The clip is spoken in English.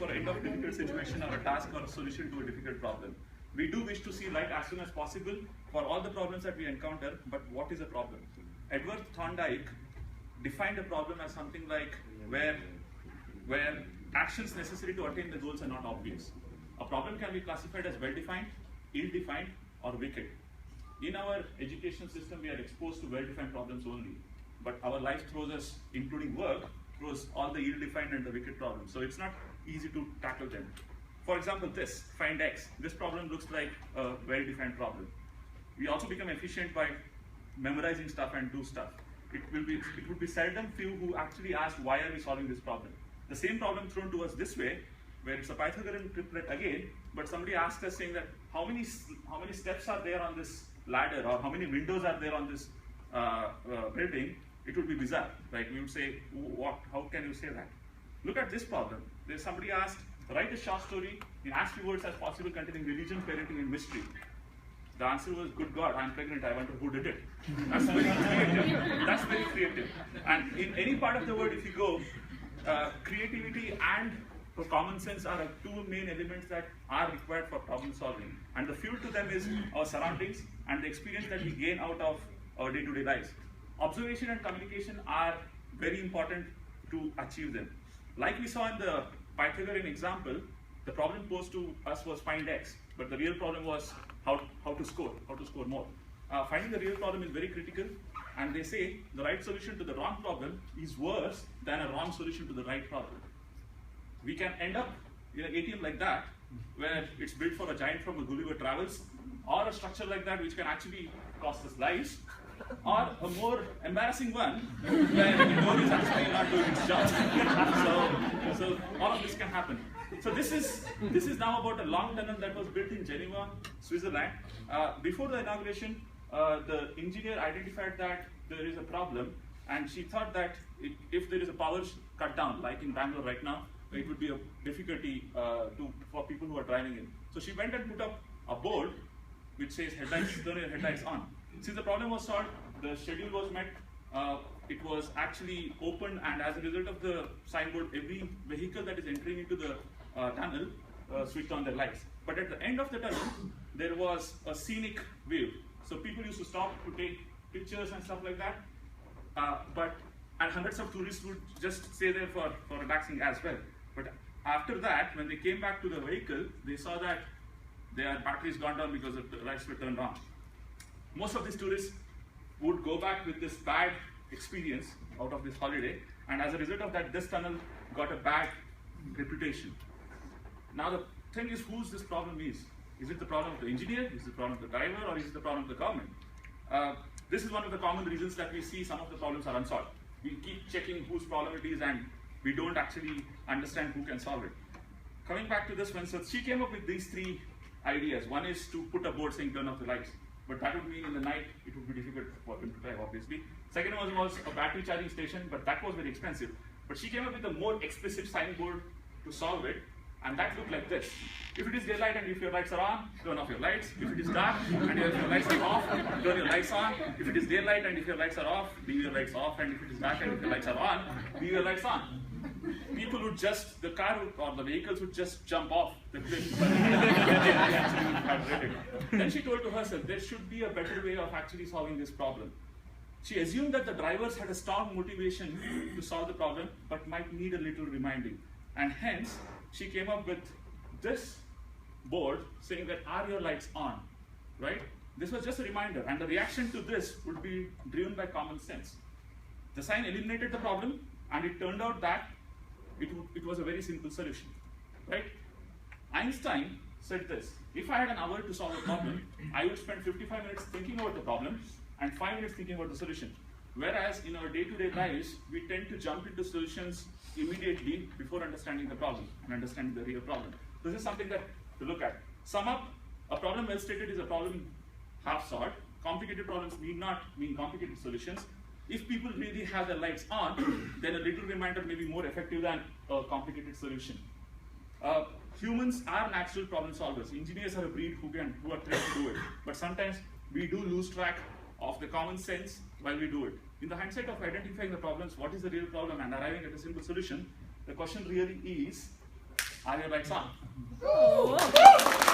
for end of difficult situation or a task or a solution to a difficult problem. We do wish to see light as soon as possible for all the problems that we encounter, but what is a problem? Edward Thorndike defined a problem as something like where actions necessary to attain the goals are not obvious. A problem can be classified as well-defined, ill-defined, or wicked. In our education system, we are exposed to well-defined problems only, but our life throws us, including work, throws all the ill-defined and the wicked problems. So it's not easy to tackle them. For example, this, find X. This problem looks like a well-defined problem. We also become efficient by memorizing stuff and do stuff. It would be seldom few who actually ask, why are we solving this problem? The same problem thrown to us this way, where it's a Pythagorean triplet again, but somebody asked us saying that how many steps are there on this ladder, or how many windows are there on this building, it would be bizarre, right? We would say, what? How can you say that? Look at this problem. There's somebody asked, write a short story in as few words as possible containing religion, parenting, and mystery. The answer was, good God, I'm pregnant, I wonder who did it. That's very creative. That's very creative. And in any part of the world, if you go, creativity and common sense are two main elements that are required for problem solving. And the fuel to them is our surroundings and the experience that we gain out of our day-to-day lives. Observation and communication are very important to achieve them. Like we saw in the Pythagorean example, the problem posed to us was find X, but the real problem was how to score more. Finding the real problem is very critical, and they say the right solution to the wrong problem is worse than a wrong solution to the right problem. We can end up in an ATM like that, where it's built for a giant from a Gulliver Travels, or a structure like that which can actually cost us lives, or a more embarrassing one where the code is actually not doing its job. So all of this can happen. So this is now about a long tunnel that was built in Geneva, Switzerland. Before the inauguration, the engineer identified that there is a problem, and she thought that if there is a power cut down, like in Bangalore right now, it would be a difficulty for people who are driving in. So she went and put up a board which says headlights, turn your headlights on. Since the problem was solved, the schedule was met, it was actually opened, and as a result of the signboard, every vehicle that is entering into the tunnel switched on their lights. But at the end of the tunnel, there was a scenic view. So people used to stop to take pictures and stuff like that. And hundreds of tourists would just stay there for relaxing as well. But after that, when they came back to the vehicle, they saw that their batteries gone down because the lights were turned on. Most of these tourists would go back with this bad experience out of this holiday, and as a result of that, this tunnel got a bad reputation. Now the thing is, whose this problem is? Is it the problem of the engineer, is it the problem of the driver, or is it the problem of the government? This is one of the common reasons that we see some of the problems are unsolved. We keep checking whose problem it is, and we don't actually understand who can solve it. Coming back to this one, so she came up with these three ideas. One is to put a board saying turn off the lights, but that would mean in the night it would be difficult for him to drive, obviously. Second one was a battery charging station, but that was very expensive. But she came up with a more explicit signboard to solve it, and that looked like this. If it is daylight and if your lights are on, turn off your lights. If it is dark and if your lights are off, turn your lights on. If it is daylight and if your lights are off, leave your lights off. And if it is dark and if your lights are on, leave your lights on. People would just, the car or the vehicles would just jump off the cliff. Then she told to herself, there should be a better way of actually solving this problem. She assumed that the drivers had a strong motivation to solve the problem, but might need a little reminding. And hence, she came up with this board saying that, are your lights on, right? This was just a reminder, and the reaction to this would be driven by common sense. The sign eliminated the problem, and it turned out that it was a very simple solution, right? Einstein said this: if I had an hour to solve a problem, I would spend 55 minutes thinking about the problem and 5 minutes thinking about the solution. Whereas in our day-to-day lives, we tend to jump into solutions immediately before understanding the problem and understanding the real problem. This is something that to look at. Sum up, a problem well stated is a problem half solved. Complicated problems need not mean complicated solutions. If people really have their lights on, then a little reminder may be more effective than a complicated solution. Humans are natural problem solvers. Engineers are a breed who are trained to do it. But sometimes we do lose track of the common sense while we do it. In the hindsight of identifying the problems, what is the real problem, and arriving at a simple solution, the question really is, Are your lights on? Oh.